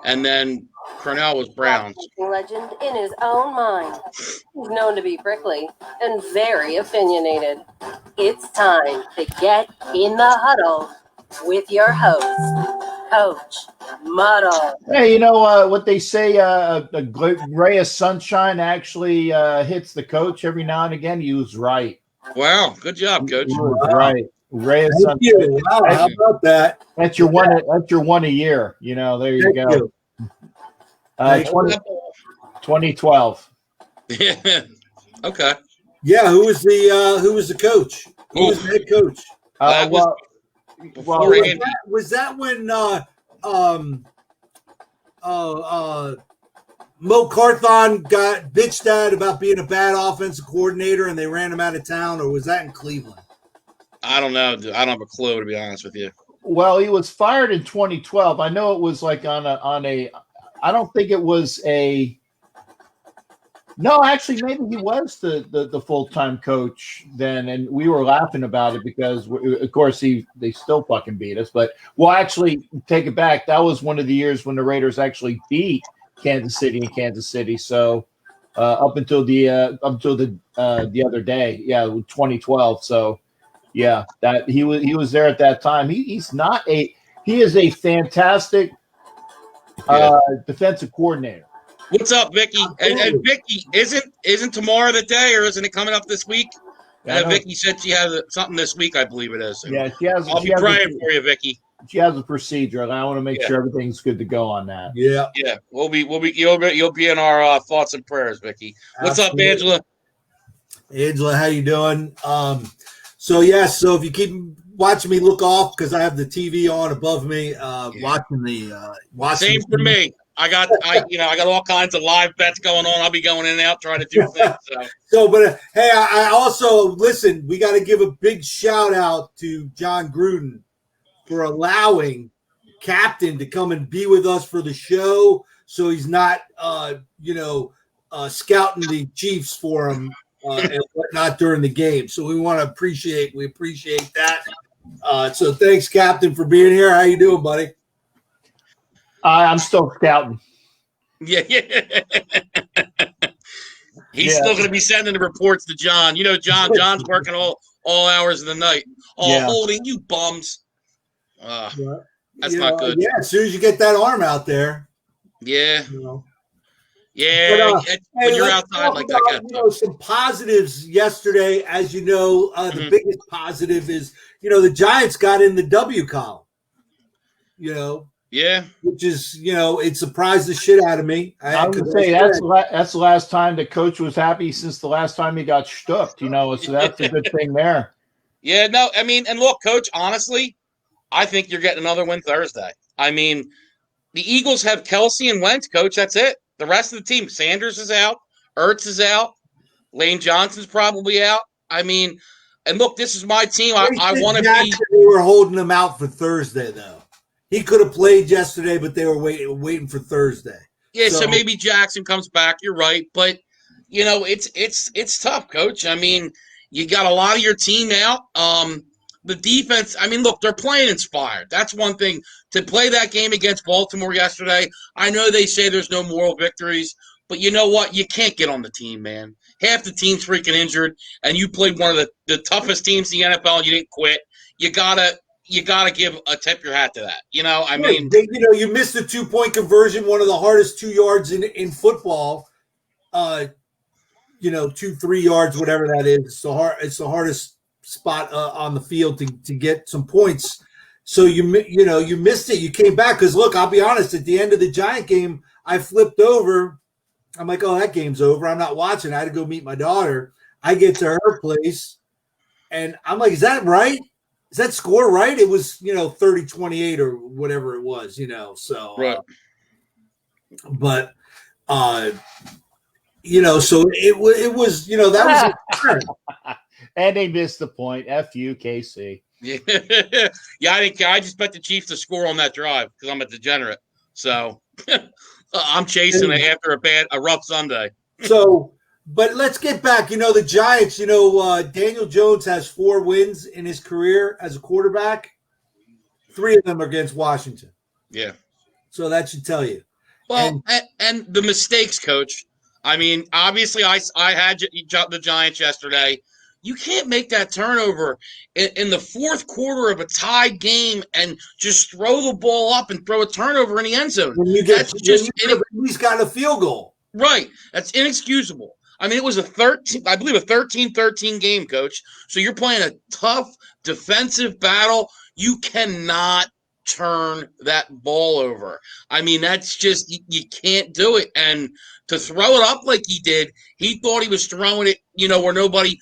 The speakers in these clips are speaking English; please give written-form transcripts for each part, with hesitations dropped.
and then Cornell was Browns. Legend in his own mind. He's known to be prickly and very opinionated. It's time to get in the huddle with your host, Coach Muddle. Hey, you know what they say? A ray of sunshine actually hits the coach every now and again. He was right. Wow, good job, Coach. He was right. Ray of Thank you. Wow, how about that? That's your one. That's your one a year. You know, there you Thank go. you. 2012. Yeah. Okay. Yeah, who was the coach? Who was the head coach? Was that when Mo Carthon got bitched at about being a bad offensive coordinator and they ran him out of town, or was that in Cleveland? I don't know. I don't have a clue, to be honest with you. Well, he was fired in 2012. I know it was like on a. I don't think it was a. No, actually, maybe he was the full-time coach then, and we were laughing about it because, of course, they still fucking beat us. But we'll actually take it back. That was one of the years when the Raiders actually beat Kansas City in Kansas City. So up until the other day, 2012. So yeah, that he was there at that time. He is a fantastic defensive coordinator. What's up, Vicky? And Vicky, isn't tomorrow the day, or isn't it coming up this week? Vicky said she has something this week, I believe it is. Yeah, she has. I'll be praying for you, Vicky. She has a procedure, and I want to make sure everything's good to go on that. Yeah, yeah. You'll be in our thoughts and prayers, Vicky. What's up, Angela? Angela, how you doing? So if you keep watching me look off because I have the TV on above me, watching the Same for me. I got all kinds of live bets going on. I'll be going in and out trying to do things. Hey, I also listen. We got to give a big shout out to John Gruden for allowing Captain to come and be with us for the show, so he's not, scouting the Chiefs for him and whatnot during the game. So we appreciate that. So thanks, Captain, for being here. How you doing, buddy? I'm still scouting. Yeah. He's still going to be sending the reports to John. You know, John's working all hours of the night. Holding you bums. That's not good. Yeah, as soon as you get that arm out there. Yeah. Yeah. When you're outside like that. Some positives yesterday, as you know, the biggest positive is, the Giants got in the W column. Yeah, which is it surprised the shit out of me. I would say that's the last time the coach was happy since the last time he got stuffed. So that's a good thing there. Yeah, no, I mean, and look, Coach, honestly, I think you're getting another win Thursday. I mean, the Eagles have Kelsey and Wentz, Coach. That's it. The rest of the team, Sanders is out, Ertz is out, Lane Johnson's probably out. I mean, and look, this is my team. I want to be. They were holding him out for Thursday, though. He could have played yesterday, but they were waiting for Thursday. Yeah, so maybe Jackson comes back. You're right, but it's tough, Coach. I mean, you got a lot of your team out. The defense. I mean, look, they're playing inspired. That's one thing. To play that game against Baltimore yesterday, I know they say there's no moral victories, but you know what? You can't get on the team, man. Half the team's freaking injured, and you played one of the toughest teams in the NFL, and you didn't quit. You gotta give a tip your hat to that. I mean, you missed a 2-point conversion, one of the hardest 2 yards in football. 2-3 yards, whatever that is. It's the hardest spot on the field to get some points. So you missed it. You came back because look, I'll be honest. At the end of the Giant game, I flipped over. I'm like, oh, that game's over. I'm not watching. I had to go meet my daughter. I get to her place, and I'm like, is that right? Is that score right? It was, 30-28 or whatever it was, so. Right. But, so it was, that was a turn. And they missed the point. F you, KC. Yeah, I didn't care. I just bet the Chiefs to score on that drive because I'm a degenerate. So I'm chasing it after a rough Sunday. So. But let's get back. The Giants, Daniel Jones has 4 wins in his career as a quarterback. 3 of them are against Washington. Yeah. So that should tell you. Well, and the mistakes, Coach. I mean, obviously, I had the Giants yesterday. You can't make that turnover in the fourth quarter of a tied game and just throw the ball up and throw a turnover in the end zone. That's just he's got a field goal. Right. That's inexcusable. I mean, it was a 13-13 game, Coach. So you're playing a tough defensive battle. You cannot turn that ball over. I mean, that's just you can't do it. And to throw it up like he did, he thought he was throwing it, where nobody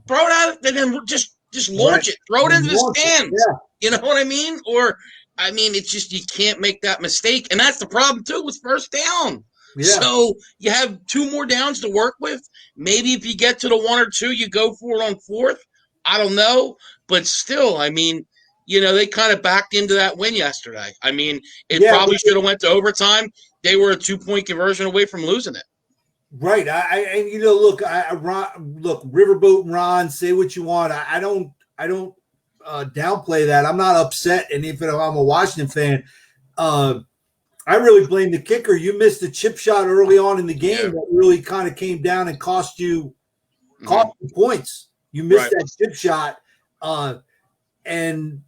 throw it out and then just launch it. Throw it into the stands. Yeah. You know what I mean? Or I mean, it's just you can't make that mistake. And that's the problem too with first down. Yeah. So you have 2 more downs to work with. Maybe if you get to the 1 or 2, you go for it on 4th. I don't know. But still, I mean, they kind of backed into that win yesterday. I mean, it probably should have went to overtime. They were a 2-point conversion away from losing it. Right. Look, Riverboat and Ron, say what you want. I don't downplay that. I'm not upset. And if I'm a Washington fan, I really blame the kicker. You missed a chip shot early on in the game that really kind of came down and cost you points. You missed that chip shot, and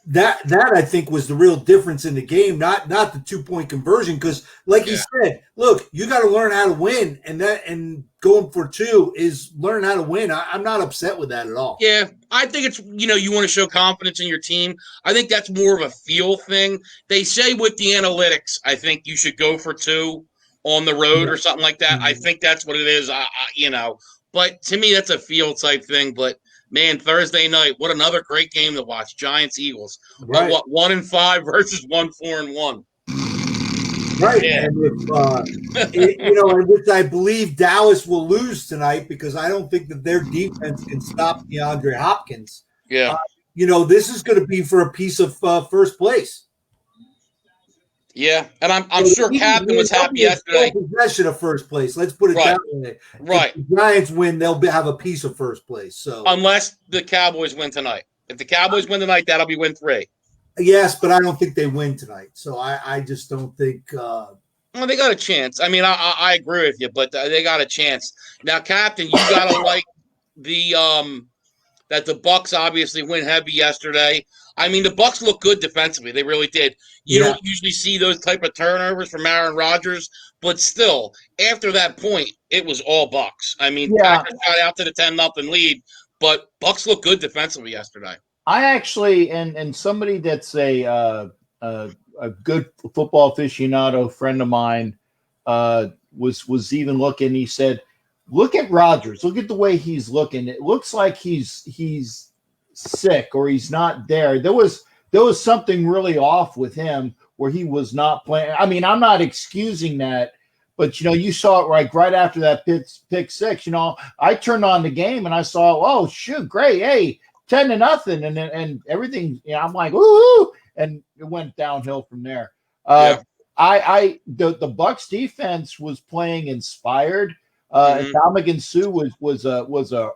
that I think was the real difference in the game, not the 2-point conversion. Because, like you said, look, you got to learn how to win, and going for 2 is learn how to win. I'm not upset with that at all. Yeah, I think it's you want to show confidence in your team. I think that's more of a feel thing. They say with the analytics, I think you should go for 2 on the road or something like that. I think that's what it is. But to me, that's a feel type thing. But man, Thursday night, what another great game to watch. Giants Eagles. Right. 1-5 versus 1-4-1. Right. Yeah. And which I believe Dallas will lose tonight because I don't think that their defense can stop DeAndre Hopkins. Yeah. This is going to be for a piece of first place. Yeah, and I'm sure Captain was happy yesterday. Possession of first place. Let's put it that way. Right. If the Giants win, they'll have a piece of first place. So unless the Cowboys win tonight. If the Cowboys win tonight, that'll be win 3. Yes, but I don't think they win tonight. So I just don't think. Well, they got a chance. I mean, I agree with you, but they got a chance. Now, Captain, you got to like that the Bucks obviously went heavy yesterday. I mean, the Bucks look good defensively. They really did. You don't usually see those type of turnovers from Aaron Rodgers, but still, after that point, it was all Bucks. I mean, Packers got out to the 10-0 lead, but Bucks look good defensively yesterday. I actually, and somebody that's a good football aficionado friend of mine was even looking. He said, "Look at Rodgers. Look at the way he's looking. It looks like he's sick or he's not there. There was something really off with him where he was not playing. I mean, I'm not excusing that, but you saw it right after that pick 6. I turned on the game and I saw, oh shoot, great, hey, 10-0, and everything. I'm like, woo, and it went downhill from there. The Bucks defense was playing inspired. Dominican Sue was a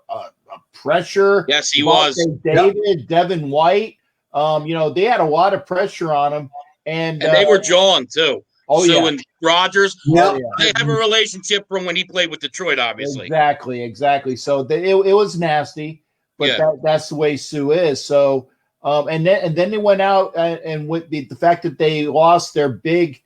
pressure. Yes, he was. David, Devin White. They had a lot of pressure on him, and they were jawing too. Oh, so and Rodgers, they have a relationship from when he played with Detroit, obviously. Exactly. So it was nasty, but that's the way Sue is. So and then they went out and with the fact that they lost their big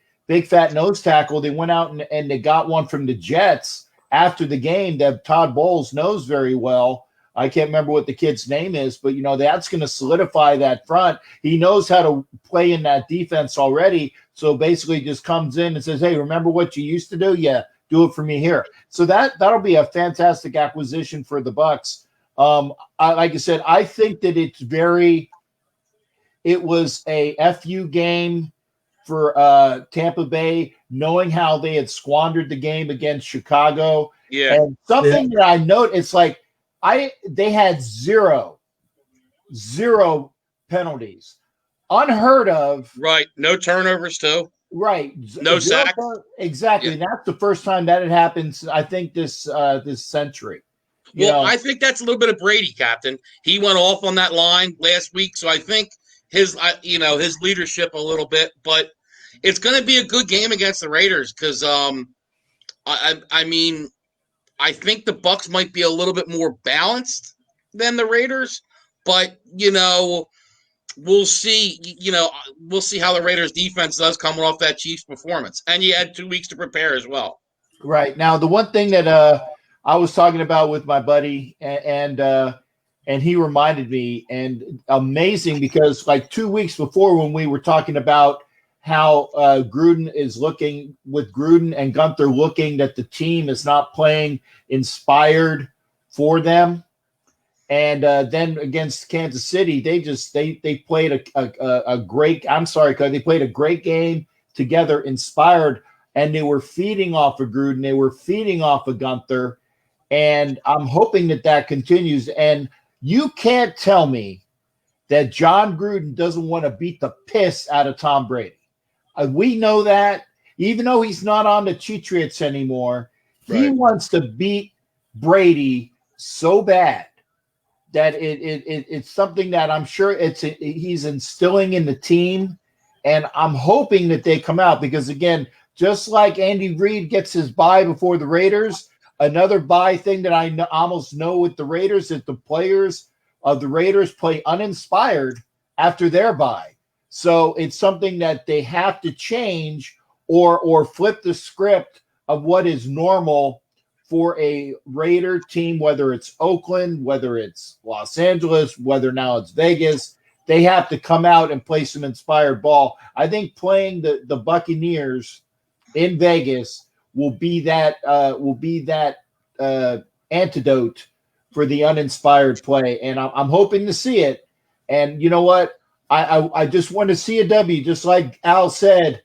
fat nose tackle, they went out and they got one from the Jets after the game that Todd Bowles knows very well. I can't remember what the kid's name is, but that's going to solidify that front. He knows how to play in that defense already. So basically just comes in and says, hey, remember what you used to do? Yeah, do it for me here. So that'll be a fantastic acquisition for the Bucks. Like I said, I think that it was a FU game for Tampa Bay, knowing how they had squandered the game against Chicago. Yeah. And something that I note, it's like they had zero penalties. Unheard of. Right. No turnovers too. Right. No sacks. Exactly. Yeah. And that's the first time that had happened, I think, this century. I think that's a little bit of Brady, Captain. He went off on that line last week, so I think his leadership a little bit, but it's going to be a good game against the Raiders because I mean I think the Bucs might be a little bit more balanced than the Raiders, but we'll see. We'll see how the Raiders defense does coming off that Chiefs performance, and you had 2 weeks to prepare as well. Right. Now, the one thing that I was talking about with my buddy, and he reminded me, and amazing because like 2 weeks before when we were talking about how Gruden is looking with Gruden and Gunther looking that the team is not playing inspired for them. And then against Kansas City, they played a great. I'm sorry, they played a great game together, inspired, and they were feeding off of Gruden. They were feeding off of Gunther, and I'm hoping that continues. And you can't tell me that John Gruden doesn't want to beat the piss out of Tom Brady. We know that, even though he's not on the Patriots anymore, he wants to beat Brady so bad that it's something that I'm sure he's instilling in the team, and I'm hoping that they come out because, again, just like Andy Reid gets his bye before the Raiders, another bye thing that I almost know with the Raiders is the players of the Raiders play uninspired after their bye. So it's something that they have to change or flip the script of what is normal for a Raider team, whether it's Oakland, whether it's Los Angeles, whether now it's Vegas. They have to come out and play some inspired ball. I think playing the Buccaneers in Vegas will be that antidote for the uninspired play, and I'm hoping to see it. And you know what? I just want to see a W, just like Al said.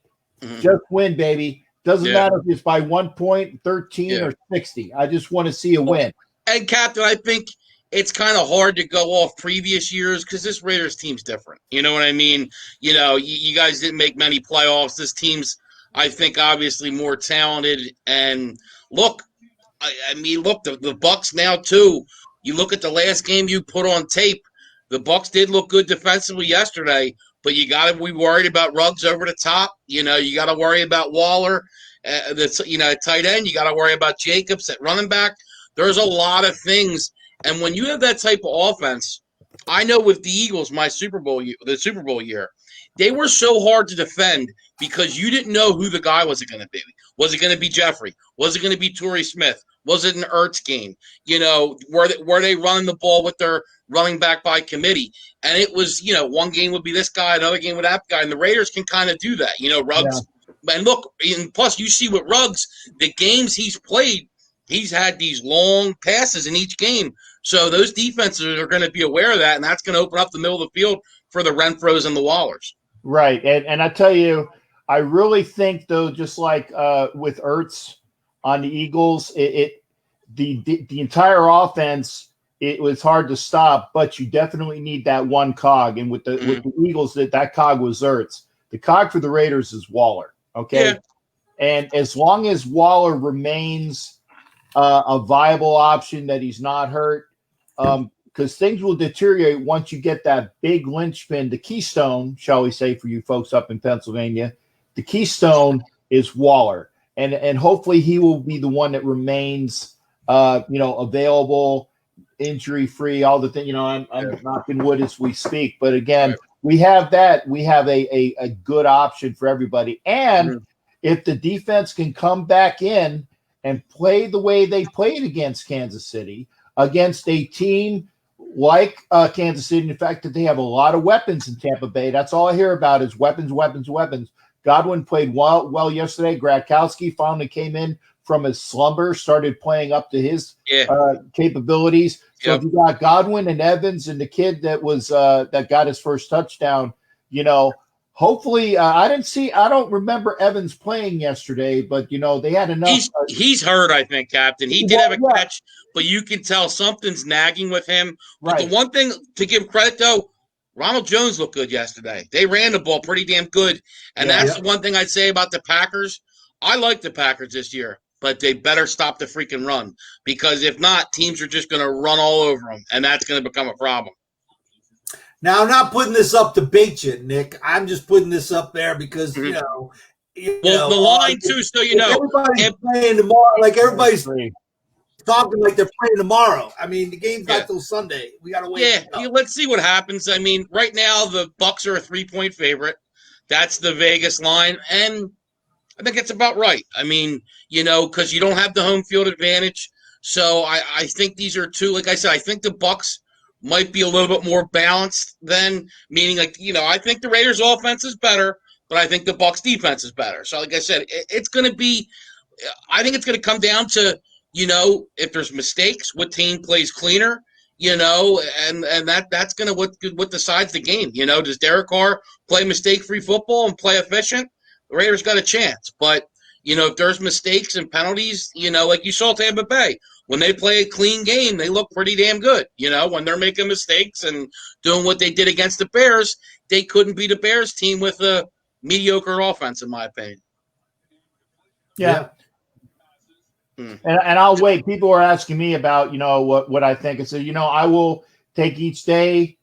Just win, baby. Doesn't matter if it's by 1 point, 13 or 60. I just want to see a win. And Captain, I think it's kind of hard to go off previous years because this Raiders team's different. You know what I mean? You guys didn't make many playoffs. This team's, I think, obviously more talented. And look, I mean, look, the Bucs now too. You look at the last game you put on tape. The Bucs did look good defensively yesterday, but you got to be worried about Ruggs over the top. You got to worry about Waller, at tight end. You got to worry about Jacobs at running back. There's a lot of things, and when you have that type of offense, I know with the Eagles, the Super Bowl year, they were so hard to defend because you didn't know who the guy was going to be. Was it going to be Jeffrey? Was it going to be Torrey Smith? Was it an Ertz game? Were they running the ball with their running back by committee? And it was, one game would be this guy, another game with that guy, and the Raiders can kind of do that. Ruggs. Yeah. And look, and plus you see with Ruggs, the games he's played, he's had these long passes in each game. So those defenses are going to be aware of that, and that's going to open up the middle of the field for the Renfros and the Wallers. Right. And I tell you, I really think, though, just like with Ertz on the Eagles, the entire offense, it was hard to stop, but you definitely need that one cog. And with the Eagles, that cog was Ertz. The cog for the Raiders is Waller. Okay. Yeah. And as long as Waller remains a viable option, that he's not hurt, because things will deteriorate once you get that big linchpin, the keystone, shall we say, for you folks up in Pennsylvania. The keystone is Waller, and hopefully he will be the one that remains, available, injury-free, all the things. I'm knocking wood as we speak, but again, we have that. We have a good option for everybody, and if the defense can come back in and play the way they played against Kansas City, against a team like Kansas City, in the fact that they have a lot of weapons in Tampa Bay. That's all I hear about is weapons, weapons, weapons. Godwin played well yesterday. Gradkowski finally came in from his slumber, started playing up to his capabilities. So if you got Godwin and Evans and the kid that was that got his first touchdown, hopefully I don't remember Evans playing yesterday, but they had enough. He's hurt, I think, Captain. He did have a catch, but you can tell something's nagging with him. But the one thing to give credit, though, Ronald Jones looked good yesterday. They ran the ball pretty damn good. And that's the one thing I'd say about the Packers. I like the Packers this year, but they better stop the freaking run. Because if not, teams are just going to run all over them, and that's going to become a problem. Now, I'm not putting this up to bait you, Nick. I'm just putting this up there because, Mhm. you Well, know, the line too, so you know, everybody's if, playing tomorrow. Like everybody's Agree. talking like they're playing tomorrow. I mean, the game's yeah, not till Sunday. We got to wait. yeah, let's see what happens. I mean, right now the Bucks are a 3-point favorite. That's the Vegas line, and I think it's about right. I mean, because you don't have the home field advantage. So I think these are two. Like I said, I think the Bucks might be a little bit more balanced than meaning I think the Raiders' offense is better, but I think the Bucks' defense is better. So like I said, it's going to be. I think it's going to come down to if there's mistakes, what team plays cleaner. And that's going to what decides the game. Does Derek Carr play mistake-free football and play efficient? The Raiders got a chance. But, if there's mistakes and penalties, like you saw Tampa Bay, when they play a clean game, they look pretty damn good. When they're making mistakes and doing what they did against the Bears, they couldn't beat a Bears team with a mediocre offense, in my opinion. Yeah. And I'll wait. People are asking me about, what I think. I said, I will take each day,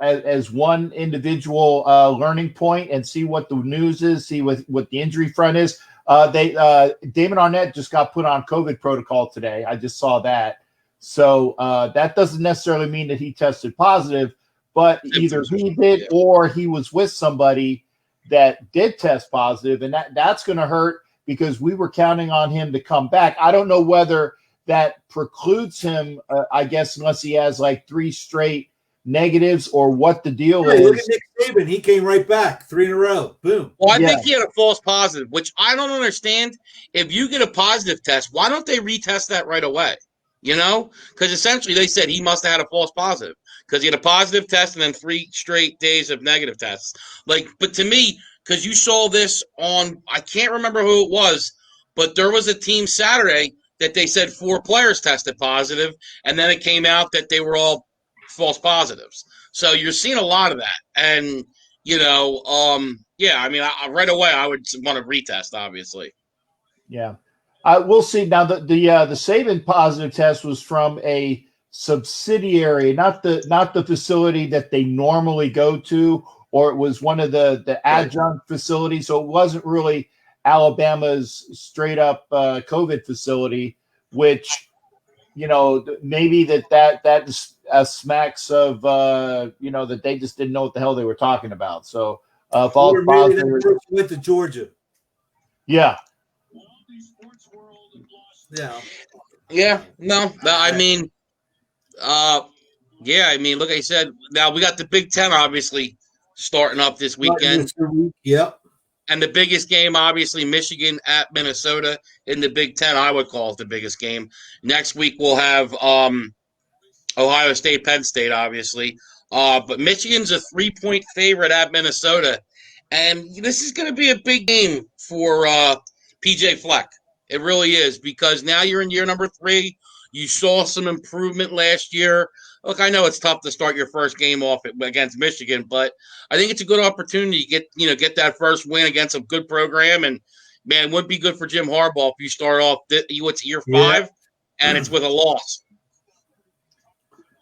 as one individual learning point and see what the news is, see what the injury front is. Damon Arnett just got put on COVID protocol today. I just saw that. So that doesn't necessarily mean that he tested positive, but either he did or he was with somebody that did test positive, and that's going to hurt because we were counting on him to come back. I don't know whether that precludes him, I guess, unless he has like 3 straight negatives or what the deal is. Look at Nick Saban. He came right back 3 in a row. Boom. Well, I think he had a false positive, which I don't understand. If you get a positive test, why don't they retest that right away? Because essentially they said he must have had a false positive because he had a positive test and then 3 straight days of negative tests. But to me, because you saw this on, I can't remember who it was, but there was a team Saturday that they said 4 players tested positive, and then it came out that they were all false positives. So you're seeing a lot of that. And, right away I would want to retest, obviously. Yeah. We'll see. Now, the Saban positive test was from a subsidiary, not the facility that they normally go to, or it was one of the adjunct facilities. So it wasn't really Alabama's straight up COVID facility, which, maybe that smacks of, that they just didn't know what the hell they were talking about. So false positive. Went to Georgia. Yeah. Yeah. Yeah. No, I mean, like I said, now we got the Big Ten obviously starting up this weekend. Yep. And the biggest game, obviously, Michigan at Minnesota in the Big Ten. I would call it the biggest game. Next week we'll have Ohio State, Penn State, obviously. But Michigan's a 3-point favorite at Minnesota. And this is going to be a big game for PJ Fleck. It really is, because now you're in year number 3. You saw some improvement last year. Look, I know it's tough to start your first game off against Michigan, but I think it's a good opportunity to get that first win against a good program. And, man, it would be good for Jim Harbaugh if you start off it's year 5 and it's with a loss.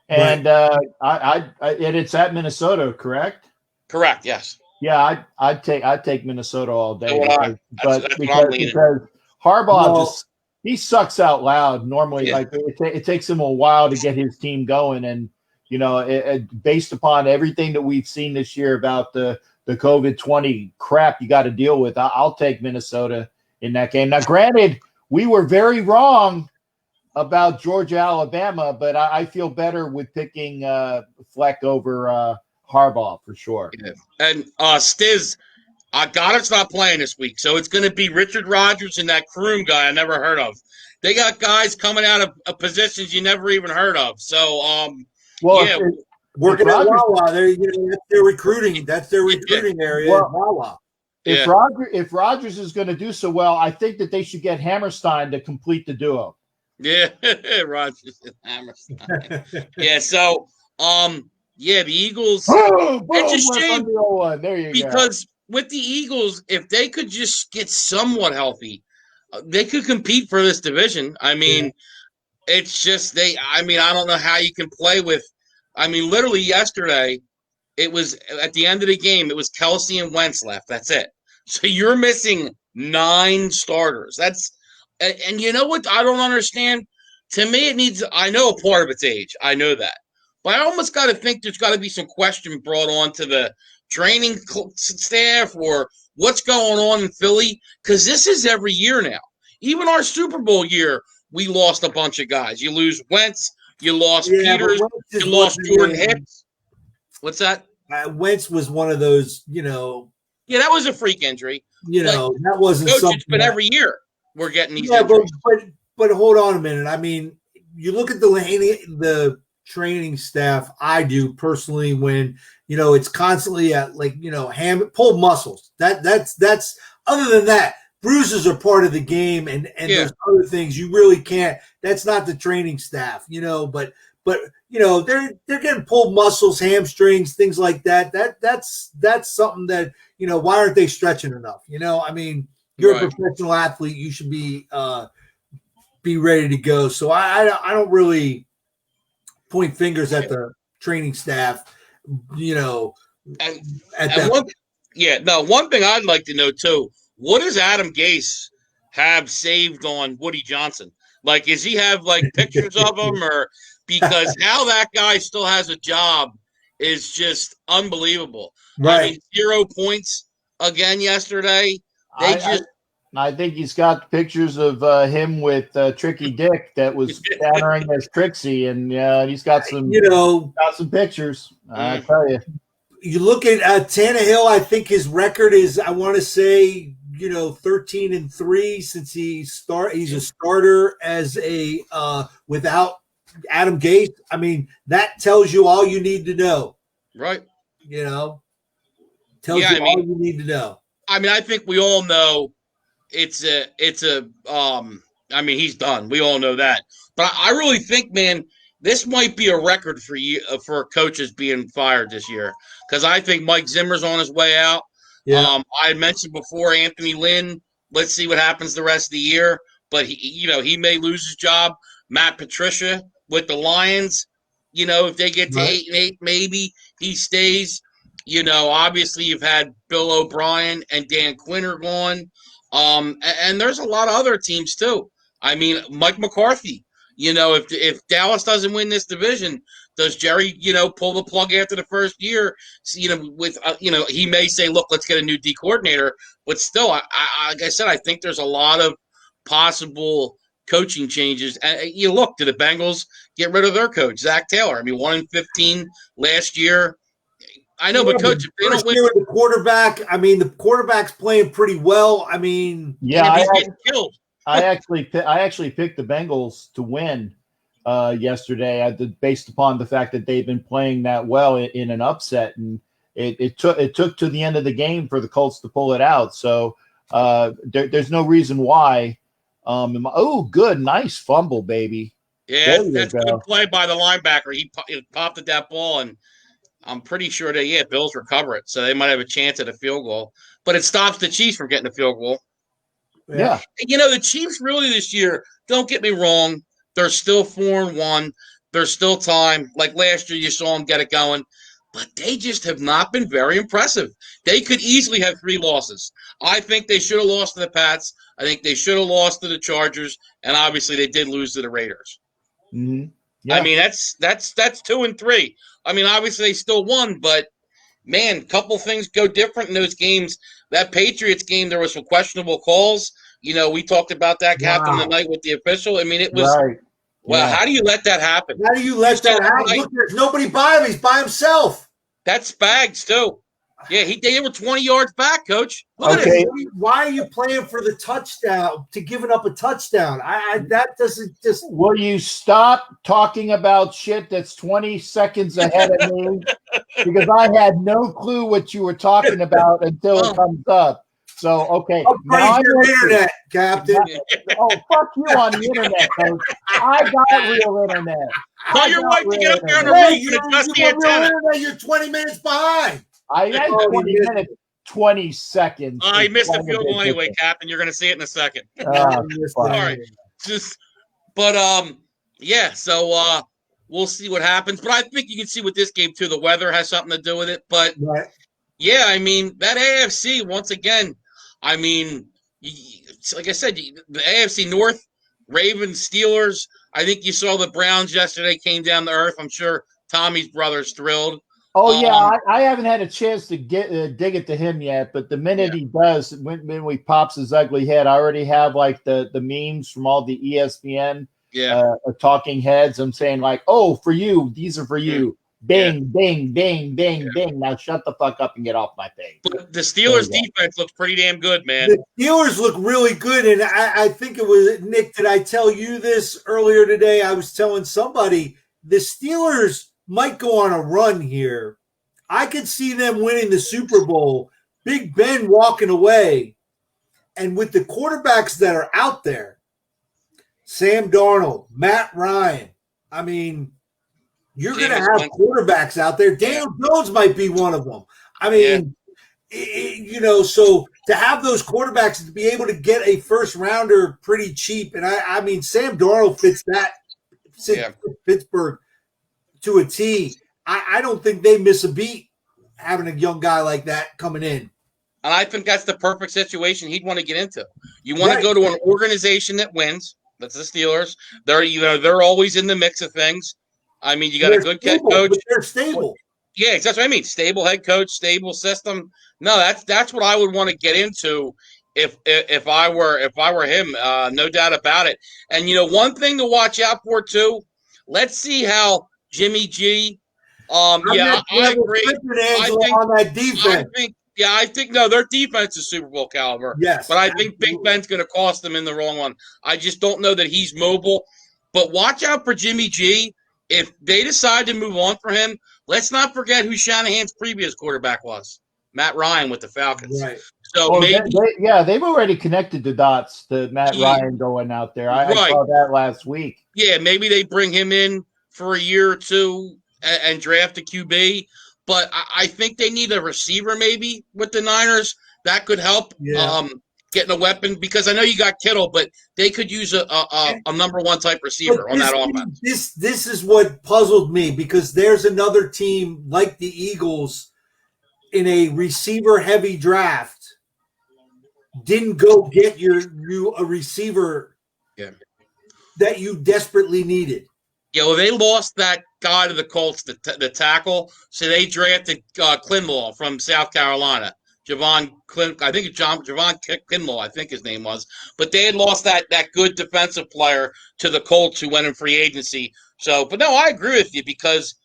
And and it's at Minnesota, correct? Correct. Yes. Yeah, I'd take Minnesota all day, because Harbaugh he sucks out loud normally. Yeah. Like it takes him a while to get his team going, and based upon everything that we've seen this year about the COVID-20 crap you got to deal with, I'll take Minnesota in that game. Now, granted, we were very wrong about Georgia, Alabama, but I feel better with picking Fleck over Harbaugh for sure. Yeah. And Stiz, Goddard's not playing this week, so it's going to be Richard Rodgers and that Kroom guy I never heard of. They got guys coming out of positions you never even heard of. So, working at Wawa, that's their recruiting. That's their recruiting area. Wawa. If Rodgers is going to do so well, I think that they should get Hammerstein to complete the duo. Yeah, Rodgers and Hammerstein. Yeah, so the Eagles. It's a shame there you because with the Eagles, if they could just get somewhat healthy, they could compete for this division. I mean, it's just I don't know how you can play with. I mean, literally yesterday, it was at the end of the game, it was Kelsey and Wentz left. That's it. So you're missing 9 starters. And you know what I don't understand? To me, I know a part of it's age. I know that. But I almost got to think there's got to be some question brought on to the training staff or what's going on in Philly, because this is every year now. Even our Super Bowl year, we lost a bunch of guys. You lose Wentz, you lost Peters, you lost Jordan Hicks. What's that? Wentz was one of those, Yeah, that was a freak injury. That wasn't Coach, something. It's been every year we're getting these Yeah, injuries. but hold on a minute. I mean, you look at the training staff. I do personally when it's constantly at pulled muscles. That's other than that, bruises are part of the game, and there's other things you really can't. That's not the training staff, but they're getting pulled muscles, hamstrings, things like that. That's something that why aren't they stretching enough? I mean, you're a professional athlete, you should be ready to go. So I don't really point fingers at the training staff, One thing I'd like to know too, what does Adam Gase have saved on Woody Johnson? Like, does he have pictures of him, or because how that guy still has a job is just unbelievable. Right. I mean, 0 points again yesterday. I think he's got pictures of him with Tricky Dick that was countering as Trixie, and he's got some pictures. I tell you. You look at Tannehill. I think his record is, I want to say, 13-3 since he's a starter as a without Adam Gase. I mean, that tells you all you need to know. Right. Tells you all you need to know. I mean, I think we all know he's done. We all know that. But I really think, man, this might be a record for coaches being fired this year, because I think Mike Zimmer's on his way out. Yeah. I mentioned before Anthony Lynn. Let's see what happens the rest of the year. But he may lose his job. Matt Patricia with the Lions, if they get to 8-8, maybe he stays. Obviously you've had Bill O'Brien and Dan Quinn are gone. And there's a lot of other teams too. I mean, Mike McCarthy. If Dallas doesn't win this division, does Jerry, pull the plug after the first year? He may say, "Look, let's get a new D coordinator." But still, like I said, I think there's a lot of possible coaching changes. And you look, did the Bengals get rid of their coach, Zach Taylor? I mean, 1-15 last year. I know, but coach, if they don't win, the quarterback. I mean, the quarterback's playing pretty well. I mean, he's getting killed. I actually picked the Bengals to win yesterday, based upon the fact that they've been playing that well in an upset, and it took to the end of the game for the Colts to pull it out. So there's no reason why. Good, nice fumble, baby. Yeah, that's a good play by the linebacker. He popped at that ball, and I'm pretty sure that Bills recover it, so they might have a chance at a field goal. But it stops the Chiefs from getting a field goal. Yeah. The Chiefs really this year, don't get me wrong, they're still 4-1. There's still time. Like last year, you saw them get it going. But they just have not been very impressive. They could easily have 3 losses. I think they should have lost to the Pats. I think they should have lost to the Chargers. And obviously, they did lose to the Raiders. Mm-hmm. Yeah. I mean, that's 2-3. I mean, obviously, they still won. But, man, a couple things go different in those games. That Patriots game, there was some questionable calls. We talked about that, Captain, the night with the official. I mean, it was right. Well, how do you let that happen? How do you let that happen? Look, there's nobody by him. He's by himself. That's Spags, too. Yeah, they were 20 yards back, Coach. Look at it. Why are you playing for the touchdown, to giving up a touchdown? That doesn't just... Will you stop talking about shit that's 20 seconds ahead of me? Because I had no clue what you were talking about until it comes up. So, okay. Upgrade your internet, Captain. Fuck you on the internet, Coach. I got real internet. Call your wife to get up there on the roof and adjust the antenna. You're 20 minutes behind. I had 20 minutes, 20 seconds. I missed the field goal anyway, Captain. You're going to see it in a second. All right. So, We'll see what happens. But I think you can see with this game, too, the weather has something to do with it. But, Right. yeah, I mean, that AFC, once again, I mean, like I said, the AFC North, Ravens, Steelers, I think you saw the Browns yesterday came down to earth. I'm sure Tommy's brother's thrilled. Oh yeah, I haven't had a chance to get dig it to him yet, but the minute he does, when he pops his ugly head, I already have like the memes from all the ESPN talking heads. I'm saying like, oh, for you, these are for you. Bing, bing, bing, bing, bing. Now shut the fuck up and get off my page. But the Steelers' defense looks pretty damn good, man. The Steelers look really good, and I think it was Nick. Did I tell you this earlier today? I was telling somebody the Steelers might go on a run here. I could see them winning the Super Bowl. Big Ben walking away, and with the quarterbacks that are out there, Sam Darnold, Matt Ryan. I mean, you're going to have quarterbacks out there. Daniel Jones might be one of them. I mean, so to have those quarterbacks to be able to get a first rounder pretty cheap, and I mean, Sam Darnold fits Pittsburgh to a T. I don't think they miss a beat having a young guy like that coming in. And I think that's the perfect situation he'd want to get into. You want to go to an organization that wins. That's the Steelers. They're always in the mix of things. I mean, you got a good head coach. They're stable. Yeah, that's what I mean. Stable head coach, stable system. No, that's what I would want to get into if I were him. No doubt about it. And one thing to watch out for too. Let's see how Jimmy G. I agree. On that defense. I think their defense is Super Bowl caliber. Yes, but I think Big Ben's going to cost them in the wrong one. I just don't know that he's mobile. But watch out for Jimmy G. If they decide to move on for him, let's not forget who Shanahan's previous quarterback was, Matt Ryan with the Falcons. Right. So they've already connected the dots to Matt Ryan going out there. I saw that last week. Yeah, maybe they bring him in for a year or two and draft a QB. But I think they need a receiver maybe with the Niners. That could help getting a weapon because I know you got Kittle, but they could use a number one type receiver on that offense. This is what puzzled me because there's another team like the Eagles in a receiver-heavy draft didn't go get you a receiver that you desperately needed. Yeah, well, they lost that guy to the Colts, the tackle, so they drafted Clinlaw from South Carolina. Javon Kinlaw, I think his name was. But they had lost that good defensive player to the Colts who went in free agency. So, but no, I agree with you because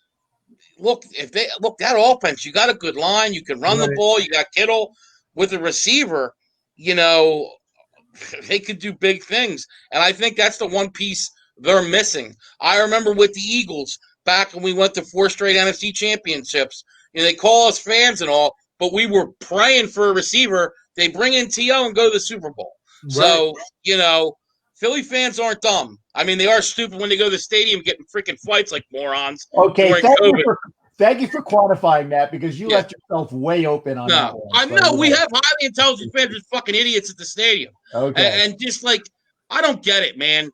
that offense, you got a good line, you can run the ball, you got Kittle with a receiver, they could do big things. And I think that's the one piece they're missing. I remember with the Eagles back when we went to 4 straight NFC championships, they call us fans and all, but we were praying for a receiver. They bring in T.O. and go to the Super Bowl. Right. So, Philly fans aren't dumb. I mean, they are stupid when they go to the stadium getting freaking fights like morons. Okay, thank you for quantifying that because you left yourself way open on that one. I know. We have highly intelligent fans with fucking idiots at the stadium. Okay. And just I don't get it, man.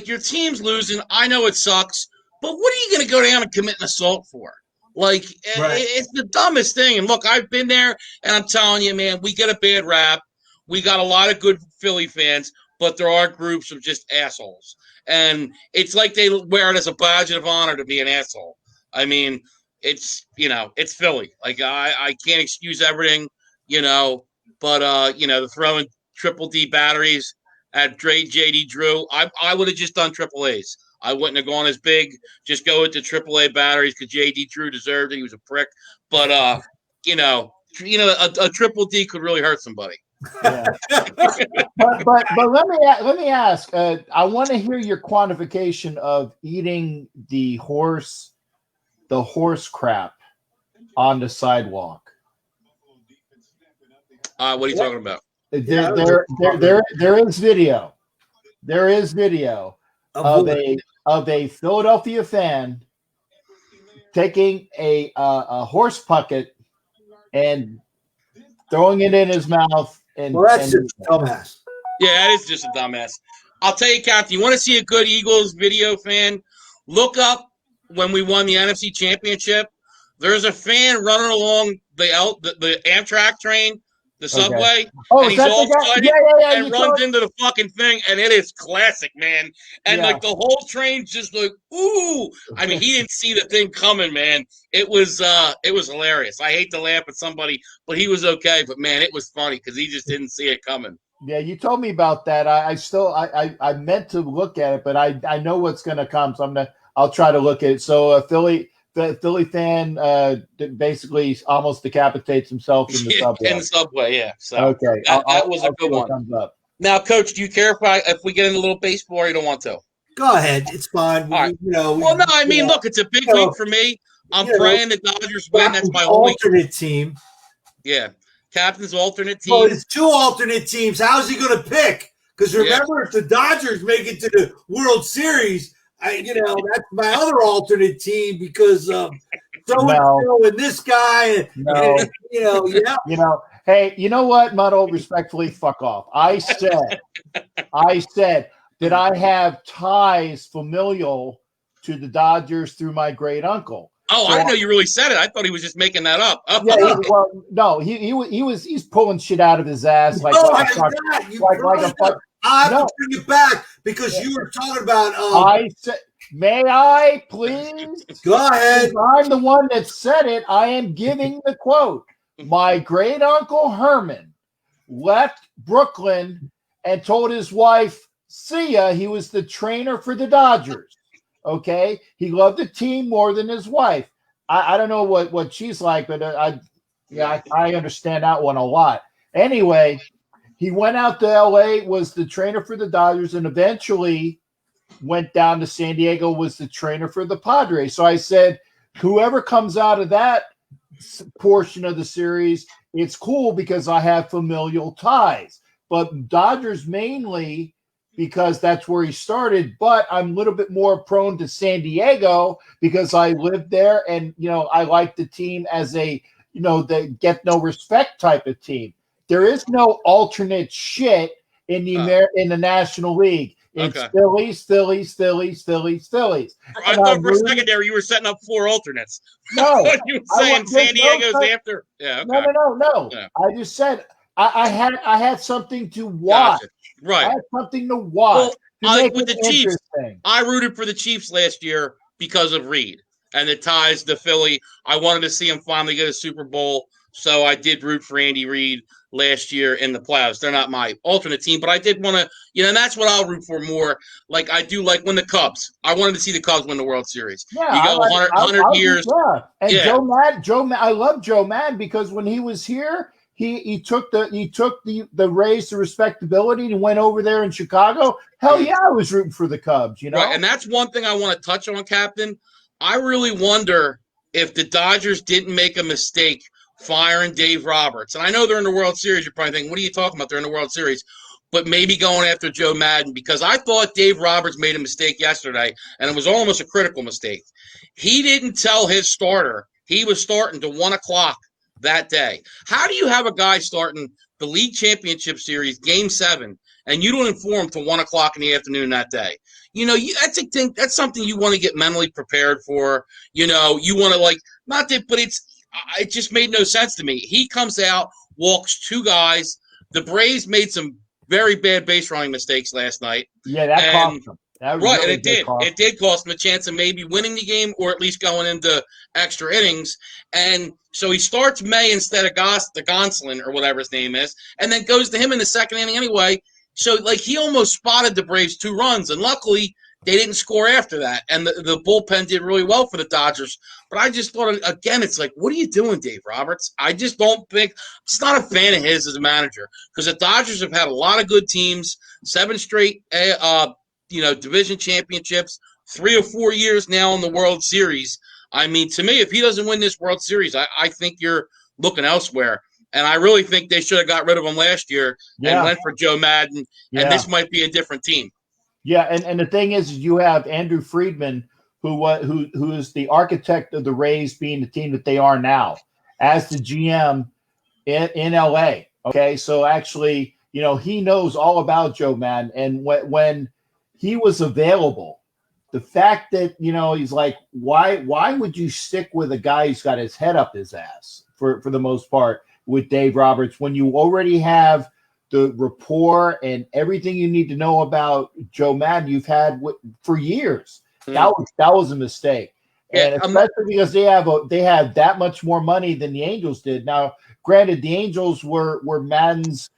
Your team's losing. I know it sucks. But what are you going to go down and commit an assault for? It's the dumbest thing. And look, I've been there, and I'm telling you, man, we get a bad rap. We got a lot of good Philly fans, but there are groups of just assholes. And it's like they wear it as a badge of honor to be an asshole. I mean, it's Philly. I can't excuse everything, but, the throwing triple D batteries at JD Drew, I would have just done triple A's. I wouldn't have gone as big. Just go with the AAA batteries because J.D. Drew deserved it. He was a prick. But a triple D could really hurt somebody. Yeah. but let me ask. I want to hear your quantification of eating the horse crap on the sidewalk. What are you talking about? There is video. There is video of a Philadelphia fan taking a horse pucket and throwing it in his mouth. That's just a dumbass. Yeah, that is just a dumbass. I'll tell you, Captain, you want to see a good Eagles video fan? Look up when we won the NFC Championship, there's a fan running along the Amtrak train, the subway, Oh, and is he's that all the guy? excited Yeah. and runs into the fucking thing, and it is classic, man. And Yeah. like the whole train's just like, ooh. I mean, he didn't see the thing coming, man. It was hilarious. I hate to laugh at somebody, but he was okay. But man, it was funny because he just didn't see it coming. Yeah, you told me about that. I meant to look at it, but I know what's going to come, so I'll try to look at it. So the Philly fan basically almost decapitates himself in the subway. In the subway, yeah. So okay, that was a good one. Comes up. Now, Coach, do you care if we get into a little baseball, or you don't want to? Go ahead. It's fine. All right. Well, no, I mean, look, it's a big week for me. I'm praying the Dodgers win. That's my only alternate team. Yeah. Captain's alternate team. Well, it's two alternate teams. How's he going to pick? Because remember, if the Dodgers make it to the World Series, that's my other alternate team because so-and-so and this guy. And, hey, you know what, Muddle? Respectfully, fuck off. I said that I have ties familial to the Dodgers through my great uncle. Oh, so I didn't know you really said it. I thought he was just making that up. Oh. Yeah, he's pulling shit out of his ass like I'm no. bring you back because you were talking about. I said, may I please? Go ahead. I'm the one that said it. I am giving the quote. My great uncle Herman left Brooklyn and told his wife, "See ya." He was the trainer for the Dodgers. Okay, he loved the team more than his wife. I don't know what she's like, but I understand that one a lot. Anyway, he went out to LA, was the trainer for the Dodgers, and eventually went down to San Diego, was the trainer for the Padres. So I said, whoever comes out of that portion of the series, it's cool because I have familial ties. But Dodgers mainly because that's where he started, but I'm a little bit more prone to San Diego because I lived there and, I like the team as a, the get no respect type of team. There is no alternate shit in the National League. It's Okay. Phillies. I thought for a second there you were setting up 4 alternates. No. You were saying San Diego's after. Yeah, okay. No. Yeah. I just said I had something to watch. Gotcha. Right. I had something to watch. Well, with the Chiefs, I rooted for the Chiefs last year because of Reed and the ties to Philly. I wanted to see him finally get a Super Bowl, so I did root for Andy Reid last year in the playoffs. They're not my alternate team, but I did want to, and that's what I'll root for more. Like I do, like when the Cubs. I wanted to see the Cubs win the World Series. Yeah, you go 100 years. Yeah, and Joe Madden. I love Joe Madden because when he was here. He took the raise to respectability and went over there in Chicago. Hell yeah, I was rooting for the Cubs, Right, and that's one thing I want to touch on, Captain. I really wonder if the Dodgers didn't make a mistake firing Dave Roberts. And I know they're in the World Series. You're probably thinking, what are you talking about? They're in the World Series. But maybe going after Joe Madden because I thought Dave Roberts made a mistake yesterday, and it was almost a critical mistake. He didn't tell his starter he was starting to 1 o'clock that day. How do you have a guy starting the league championship series, game 7, and you don't inform him till 1 o'clock in the afternoon that day? That's something you want to get mentally prepared for. You want to but it just made no sense to me. He comes out, walks 2 guys. The Braves made some very bad base running mistakes last night. Yeah, that cost them. Right, and it did. It did cost him a chance of maybe winning the game or at least going into extra innings. And so he starts May instead of Gonsolin or whatever his name is, and then goes to him in the second inning anyway. So, he almost spotted the Braves 2 runs, and luckily they didn't score after that. And the bullpen did really well for the Dodgers. But I just thought, again, it's like, what are you doing, Dave Roberts? I just don't think – I'm just not a fan of his as a manager because the Dodgers have had a lot of good teams, 7 straight division championships, 3 or 4 years now in the World Series. I mean, to me, if he doesn't win this World Series, I think you're looking elsewhere. And I really think they should have got rid of him last year and went for Joe Madden. Yeah. And this might be a different team. Yeah, and the thing is you have Andrew Friedman, who is the architect of the Rays being the team that they are now, as the GM in LA. Okay, so actually, he knows all about Joe Madden. And when he was available the fact that, he's like, why would you stick with a guy who's got his head up his ass for the most part with Dave Roberts when you already have the rapport and everything you need to know about Joe Madden you've had for years? That was a mistake. And especially because they have that much more money than the Angels did. Now, granted, the Angels were Madden's,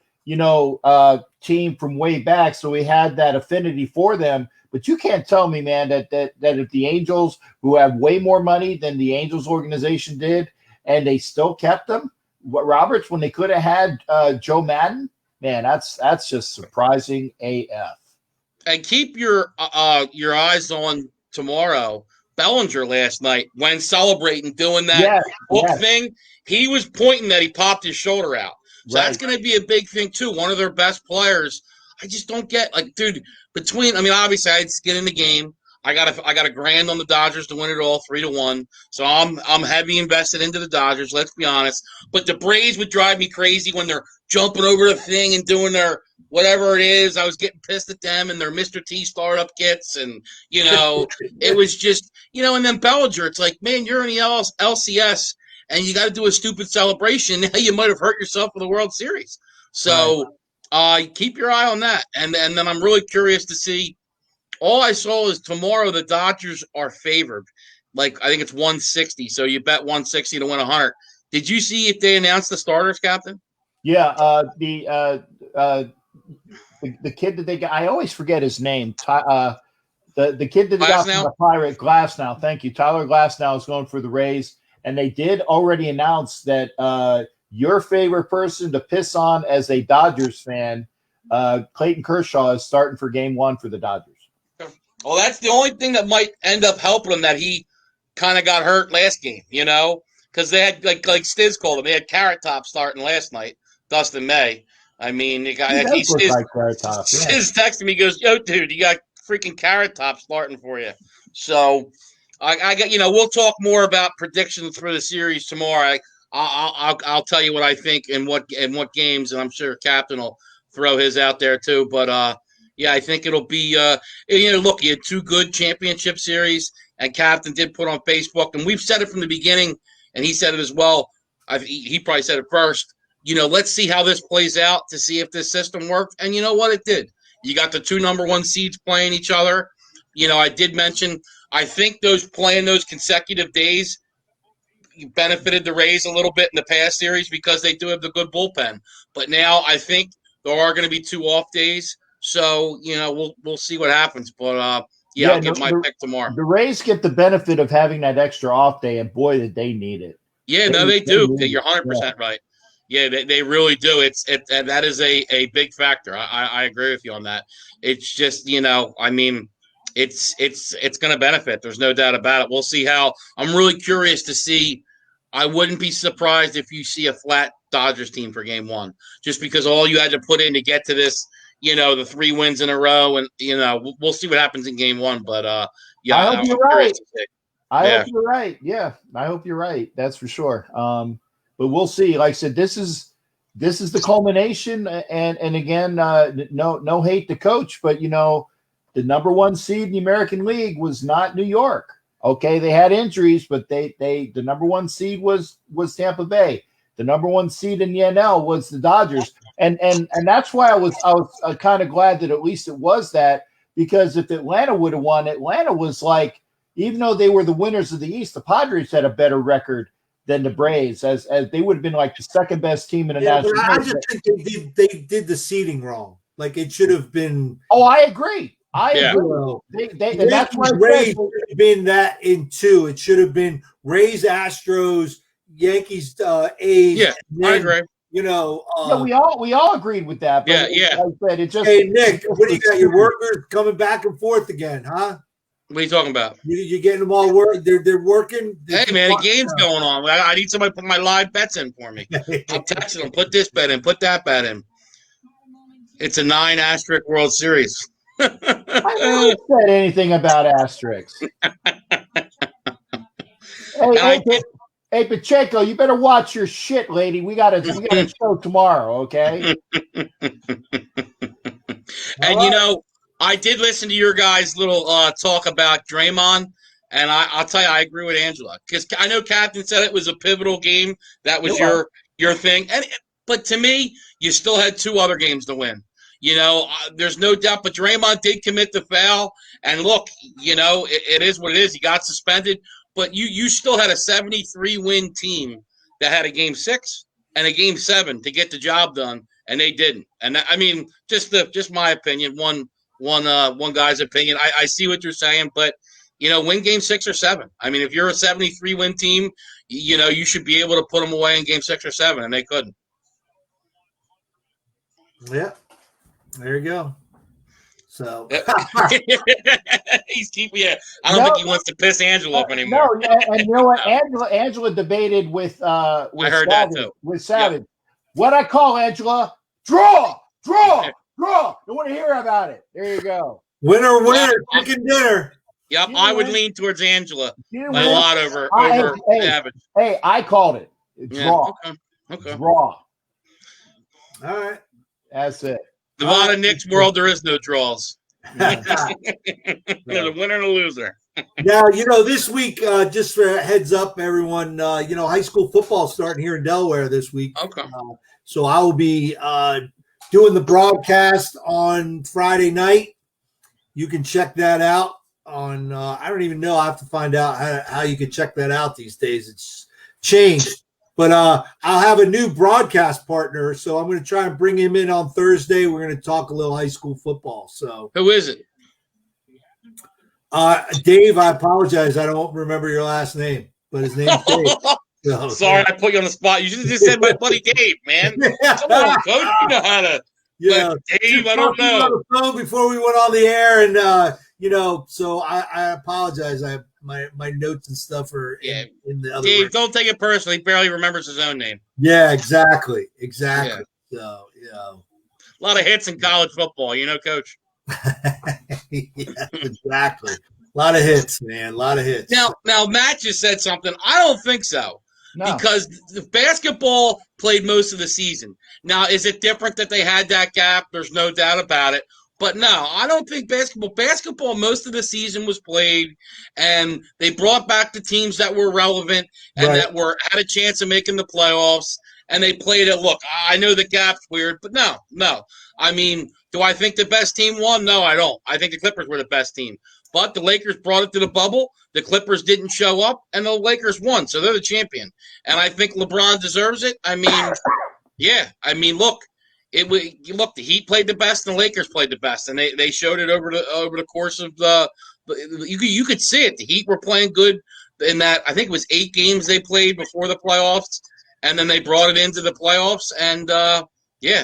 team from way back, so we had that affinity for them. But you can't tell me, man, that if the Angels, who have way more money than the Angels organization did, and they still kept them, Roberts, when they could have had Joe Madden, man, that's just surprising AF. And keep your eyes on tomorrow. Bellinger last night, when celebrating, doing that hook thing, he was pointing that he popped his shoulder out. So that's going to be a big thing too. One of their best players. I just don't get, like, dude, obviously I had skin in the game. I got a grand on the Dodgers to win it all, 3-1. So I'm heavy invested into the Dodgers, let's be honest. But the Braves would drive me crazy when they're jumping over the thing and doing their whatever it is. I was getting pissed at them and their Mr. T startup kits, and it was just, and then Bellinger, it's like, man, you're in the LCS and you got to do a stupid celebration. Now you might have hurt yourself for the World Series. So keep your eye on that. And then I'm really curious to see. All I saw is tomorrow the Dodgers are favored. Like, I think it's 160. So you bet 160 to win 100. Did you see if they announced the starters, Captain? Yeah, the kid that they got, I always forget his name. The kid that they got from the Pirate, Glasnow. Thank you. Tyler Glasnow is going for the Rays. And they did already announce that your favorite person to piss on as a Dodgers fan, Clayton Kershaw, is starting for Game 1 for the Dodgers. Well, that's the only thing that might end up helping him, that he kind of got hurt last game, because they had, like Stiz called him, they had Carrot Top starting last night, Dustin May. I mean, Stiz texted me, he goes, yo, dude, you got freaking Carrot Top starting for you. So I got, we'll talk more about predictions for the series tomorrow. I'll tell you what I think and what games, and I'm sure Captain will throw his out there too. But yeah, I think it'll be look, you had 2 good championship series, and Captain did put on Facebook, and we've said it from the beginning, and he said it as well. He probably said it first. Let's see how this plays out to see if this system worked. And you know what? It did. You got the 2 number 1 seeds playing each other. I did mention, I think playing those consecutive days benefited the Rays a little bit in the past series because they do have the good bullpen. But now I think there are going to be 2 off days. So, we'll see what happens. But, I'll give my pick tomorrow. The Rays get the benefit of having that extra off day, and boy, did they need it. Yeah, they do. You're 100% right. Yeah, they really do. And that is a big factor. I agree with you on that. It's just, it's going to benefit. There's no doubt about it. We'll see how. I'm really curious to see. I wouldn't be surprised if you see a flat Dodgers team for Game 1, just because all you had to put in to get to this, the 3 wins in a row, and we'll see what happens in Game 1. But I hope you're right. I hope you're right. Yeah, I hope you're right. That's for sure. But we'll see. Like I said, this is the culmination. And again, no hate to Coach, but the number 1 seed in the American League was not New York. Okay, they had injuries, but the number 1 seed was Tampa Bay. The number 1 seed in the NL was the Dodgers. And that's why I was kind of glad that at least it was that, because if Atlanta would have won, Atlanta was like, even though they were the winners of the East, the Padres had a better record than the Braves, as they would have been like the second best team in the National League. I just think they did the seeding wrong. Like, it should have been. Oh, I agree. Agree. And that's why Rays should have been that in 2. It should have been Rays, Astros, Yankees, A's. Yeah, I agree. We all agreed with that. But yeah. Like I said, it just. Hey, Nick, what do you got? Your workers coming back and forth again, huh? What are you talking about? You're getting them all work. They're working. Hey, man, the game's going on. I need somebody to put my live bets in for me. I'm texting them. Put this bet in. Put that bet in. It's a 9 asterisk World Series. I never said anything about asterisks. Hey, Pacheco, you better watch your shit, lady. We got a show tomorrow, okay? And I did listen to your guys' little talk about Draymond, and I'll tell you, I agree with Angela because I know Captain said it was a pivotal game. That was your thing, but to me, you still had 2 other games to win. There's no doubt. But Draymond did commit the foul, and look, it is what it is. He got suspended, but you still had a 73-win team that had a game 6 and a game 7 to get the job done, and they didn't. And I mean, just my opinion. One guy's opinion. I see what you're saying, but win game 6 or 7. I mean, if you're a 73-win team, you should be able to put them away in game 6 or 7, and they couldn't. Yeah, there you go. So he's keeping. Yeah, I don't think he wants to piss Angela off anymore. No, and you know what? Angela debated with I heard Savage, that too. With Savage. Yep. What I call Angela? Draw. Don't want to hear about it. There you go. Winner, chicken dinner. Yep, I would lean towards Angela a lot over Savage. Hey, I called it. Draw. Yeah, okay. Draw. All right. That's it. Nevada Knicks world, there is no draws. There's a winner and a loser. Now, this week, just for a heads up, everyone, high school football starting here in Delaware this week. Okay. So I will be doing the broadcast on Friday night. You can check that out on, I don't even know. I have to find out how you can check that out these days. It's changed. But I'll have a new broadcast partner, so I'm going to try and bring him in on Thursday. We're going to talk a little high school football. So who is it? Dave, I apologize. I don't remember your last name, but his name's Dave. So, sorry, I put you on the spot. You should have just said my buddy Dave, man. Come on, coach. You know how to. Yeah, Dave, I don't know. On the phone before we went on the air, and so I apologize. My notes and stuff are in the other. Dave, room. don't take it personally. He barely remembers his own name. Yeah, exactly. Yeah. So a lot of hits in college football, Coach. Yeah, exactly. A lot of hits, man. A lot of hits. Now, Matt just said something. I don't think so. No. Because the basketball played most of the season. Now, is it different that they had that gap? There's no doubt about it. But no, I don't think basketball most of the season was played, and they brought back the teams that were relevant and that had a chance of making the playoffs, and they played it. Look, I know the gap's weird, but no. I mean, do I think the best team won? No, I don't. I think the Clippers were the best team. But the Lakers brought it to the bubble. The Clippers didn't show up, and the Lakers won, so they're the champion. And I think LeBron deserves it. I mean, yeah. I mean, look. The Heat played the best and the Lakers played the best, and they showed it over the course of the. You could see it. The Heat were playing good in that. I think it was 8 games they played before the playoffs, and then they brought it into the playoffs. And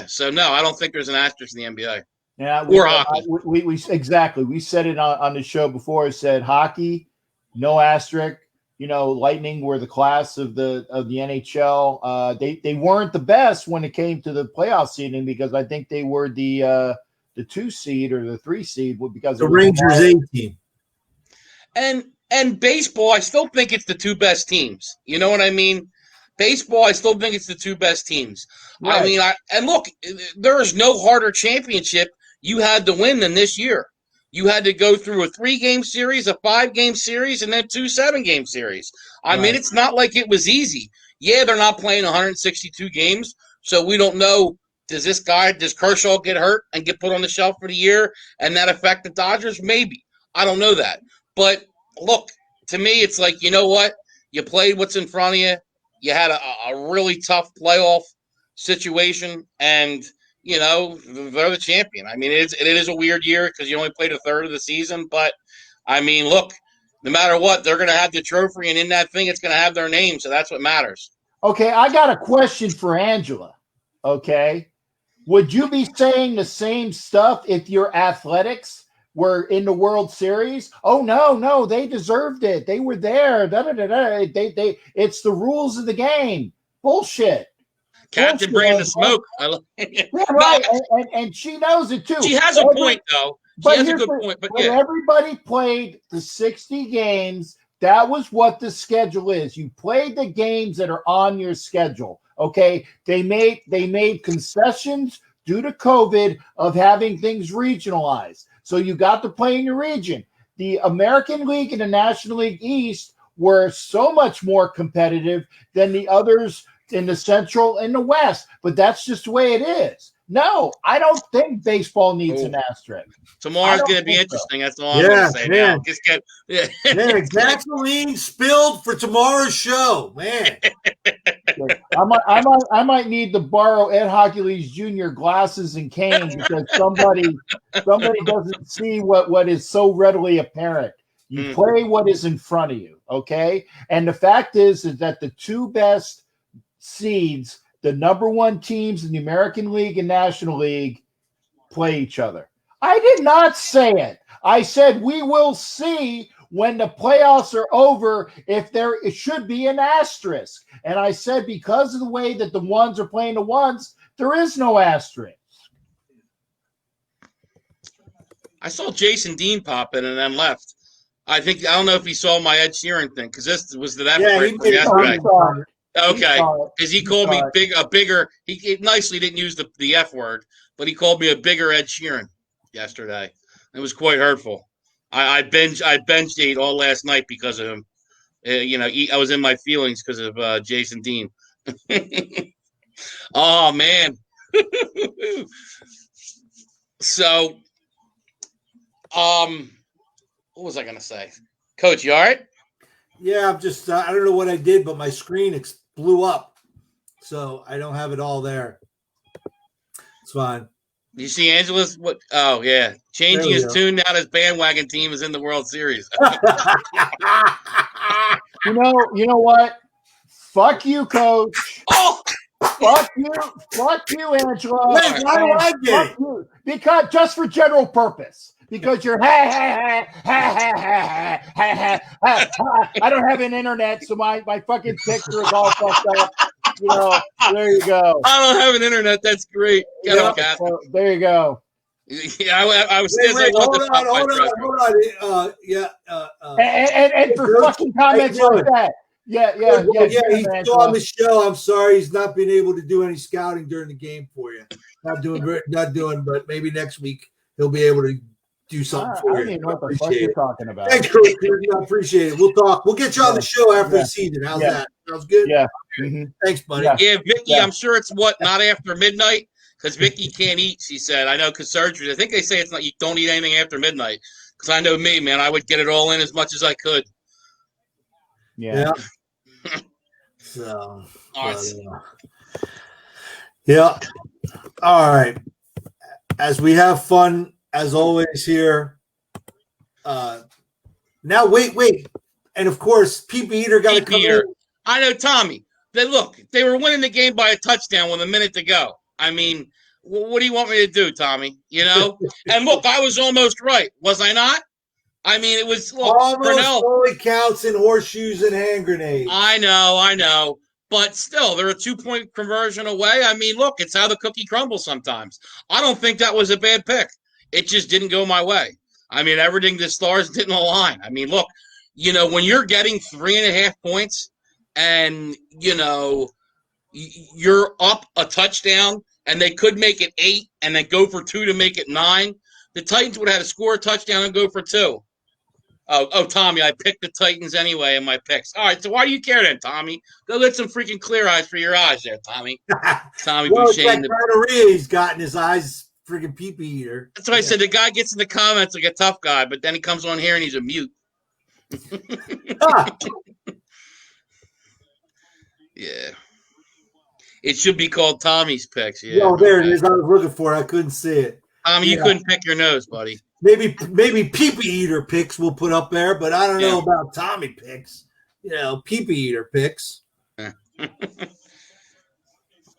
so no, I don't think there's an asterisk in the NBA. Yeah, or hockey. We exactly. We said it on the show before. It said hockey, no asterisk. Lightning were the class of the NHL. They weren't the best when it came to the playoff seeding because I think they were the 2 seed or the 3 seed because the Rangers 18. And baseball, I still think it's the 2 best teams. You know what I mean? Baseball, I still think it's the 2 best teams. Right. I mean, and look, there is no harder championship you had to win than this year. You had to go through a 3-game series, a 5-game series, and then 2 7-game series. I mean, it's not like it was easy. Yeah, they're not playing 162 games, so we don't know, does Kershaw get hurt and get put on the shelf for the year, and that affect the Dodgers? Maybe. I don't know that. But, look, to me, it's like, you know what? You played what's in front of you. You had a really tough playoff situation, and – they're the champion. I mean, it is a weird year because you only played a third of the season. But, I mean, look, no matter what, they're going to have the trophy, and in that thing, it's going to have their name. So that's what matters. Okay, I got a question for Angela. Okay. Would you be saying the same stuff if your Athletics were in the World Series? Oh, no, they deserved it. They were there. It's the rules of the game. Bullshit. Captain bringing the smoke. Yeah, right, and she knows it too. She has a point, though. She has a good point. But yeah, everybody played the 60 games. That was what the schedule is. You played the games that are on your schedule. Okay, they made concessions due to COVID of having things regionalized. So you got to play in your region. The American League and the National League East were so much more competitive than the others in the Central and the West. But that's just the way it is. No, I don't think baseball needs an asterisk. Tomorrow's going to be interesting. So. That's all I'm going to say now. Just get man, gasoline spilled for tomorrow's show, man. I might need to borrow Ed Hochuley's Jr. glasses and cane because somebody doesn't see what is so readily apparent. You play what is in front of you, okay? And the fact is that the two best seeds, the number one teams in the American League and National League, play each other. I did not say it. I said we will see when the playoffs are over if it should be an asterisk. And I said because of the way that the ones are playing the ones, there is no asterisk. I saw Jason Dean pop in and then left. I don't know if he saw my Ed Sheeran thing because this was the from yesterday. Okay, because he called me bigger. He nicely didn't use the F word, but he called me a bigger Ed Sheeran yesterday. It was quite hurtful. I binged ate all last night because of him. I was in my feelings because of Jason Dean. Oh man. So, what was I gonna say, Coach? You all right? Yeah, I'm just. I don't know what I did, but my screen blew up, so I don't have it all there. It's fine. You see Angela's what? Oh yeah, changing his tune now. His bandwagon team is in the World Series. You know what? Fuck you, Coach. Oh, fuck you, Angela. Wait, why do I get it? Because just for general purpose. Because you're I don't have an internet, so my fucking picture is all fucked up. There you go. I don't have an internet. That's great. So there you go. Yeah, I was. Hold on. And for fucking comments like that. Yeah. He's still on the show. I'm sorry, he's not been able to do any scouting during the game for you. Not doing, but maybe next week he'll be able to do something for you. I don't even know what the fuck you're talking about. Thanks, Coach. I appreciate it. We'll talk. We'll get you on the show after the season. How's that? Sounds good? Yeah. Mm-hmm. Thanks, buddy. Yeah, Vicky, I'm sure it's not after midnight because Vicky can't eat, she said. I know because surgery. I think they say it's not. You don't eat anything after midnight because I know me, man. I would get it all in as much as I could. Yeah. So. Yeah. All right. As we have fun. As always here. Now wait, and of course, Pete Eater got to come in. I know, Tommy. They were winning the game by a touchdown with a minute to go. I mean, what do you want me to do, Tommy? And look, I was almost right, was I not? I mean, it was almost only counts in horseshoes and hand grenades. I know. But still, they're a 2-point conversion away. I mean, look, it's how the cookie crumbles sometimes. I don't think that was a bad pick. It just didn't go my way. I mean, everything, the stars didn't align. I mean, look, when you're getting 3.5 points and, you're up a touchdown and they could make it 8 and then go for 2 to make it 9, the Titans would have had to score a touchdown and go for 2. Oh, Tommy, I picked the Titans anyway in my picks. All right, so why do you care then, Tommy? Go get some freaking clear eyes for your eyes there, Tommy. Tommy Boucher. He's got in his eyes. Freaking pee-pee eater. That's why I said the guy gets in the comments like a tough guy, but then he comes on here and he's a mute. Yeah. It should be called Tommy's picks. Yeah. Oh, there it is. I was looking for it. I couldn't see it. Tommy, you couldn't pick your nose, buddy. Maybe pee-pee eater picks we'll put up there, but I don't know about Tommy picks. Pee-pee eater picks.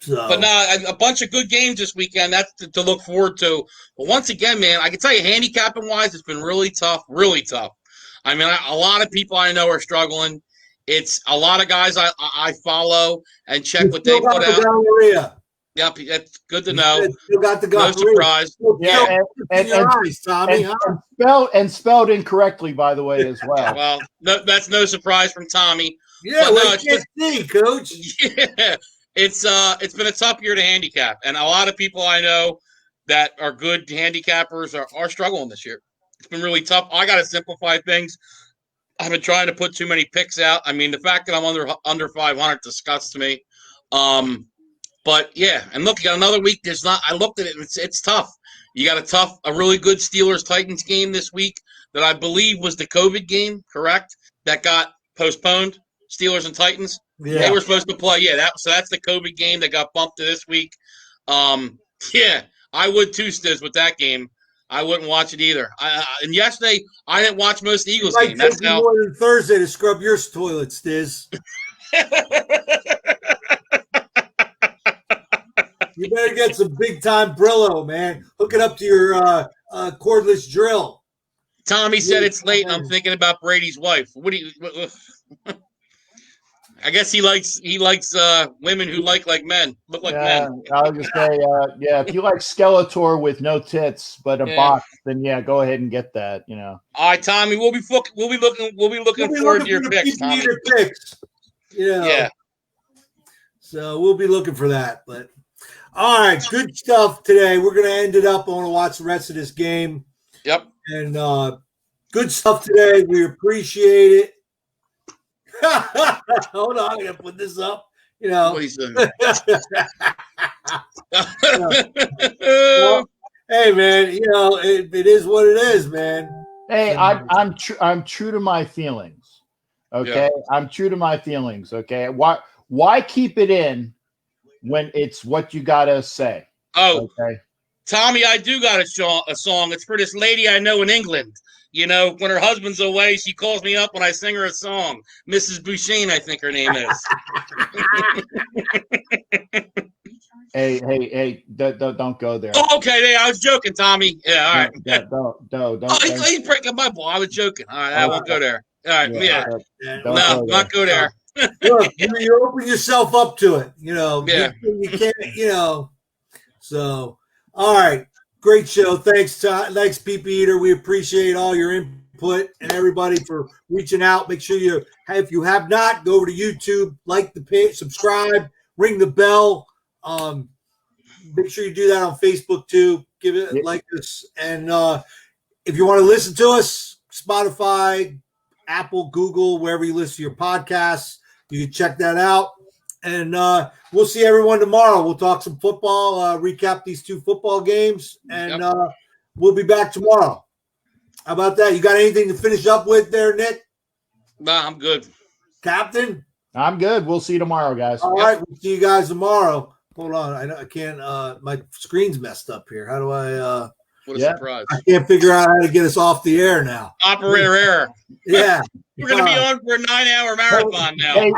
But no, a bunch of good games this weekend. That's to look forward to. But once again, man, I can tell you, handicapping-wise, it's been really tough, really tough. I mean, a lot of people I know are struggling. It's a lot of guys I follow and check what they put out. Gonorrhea. Yep, that's good to know. Still got the gonorrhea. No surprise. And spelled incorrectly, by the way, as well. Well, that's no surprise from Tommy. Yeah, no, it's just see, Coach. Yeah. it's been a tough year to handicap, and a lot of people I know that are good handicappers are struggling this year. It's been really tough. I got to simplify things. I've been trying to put too many picks out. I mean, the fact that I'm under 500 disgusts me. But yeah, and look, you got another week. There's not. I looked at it. It's tough. You got a really good Steelers Titans game this week that I believe was the COVID game, correct? That got postponed. Steelers and Titans. Yeah. They were supposed to play. Yeah, that's the COVID game that got bumped to this week. Yeah, I would too, Stiz, with that game. I wouldn't watch it either. And yesterday, I didn't watch most of the Eagles game. That's how. More than Thursday to scrub your toilet, Stiz. You better get some big time Brillo, man. Hook it up to your cordless drill. Tommy said it's late, and I'm thinking about Brady's wife. What do you? I guess he likes women who look like men. I was gonna say, if you like Skeletor with no tits but a box, then go ahead and get that. All right, Tommy, we'll be looking forward to your picks, Tommy. Yeah. So we'll be looking for that. But all right, good stuff today. We're gonna end it up. I want to watch the rest of this game. Yep. And good stuff today. We appreciate it. Hold on, I gotta put this up. What he's doing. Hey man, it is what it is, man. Hey, I'm true to my feelings. Okay, yeah. I'm true to my feelings. Okay, why keep it in when it's what you gotta say? Oh, okay. Tommy, I do got a song. It's for this lady I know in England. When her husband's away, she calls me up when I sing her a song. Mrs. Bouchain, I think her name is. Hey, don't go there. Oh, okay, I was joking, Tommy. Yeah, all right. Don't. Oh, he's breaking my ball. I was joking. All right, I won't go there. All right, not go there. Look, you open yourself up to it. Yeah. You can't, So, all right. Great show. Thanks, PP Eater. We appreciate all your input and everybody for reaching out. Make sure if you have not, go over to YouTube, like the page, subscribe, ring the bell. Make sure you do that on Facebook too. Give it like us. And if you want to listen to us, Spotify, Apple, Google, wherever you listen to your podcasts, you can check that out. And we'll see everyone tomorrow. We'll talk some football, recap these 2 football games, and we'll be back tomorrow. How about that? You got anything to finish up with there, Nick? Nah, I'm good. Captain? I'm good. We'll see you tomorrow, guys. All right. We'll see you guys tomorrow. Hold on. I can't. My screen's messed up here. How do I? What a surprise. I can't figure out how to get us off the air now. Operator error. Yeah. We're going to be on for a 9-hour marathon now. Hey,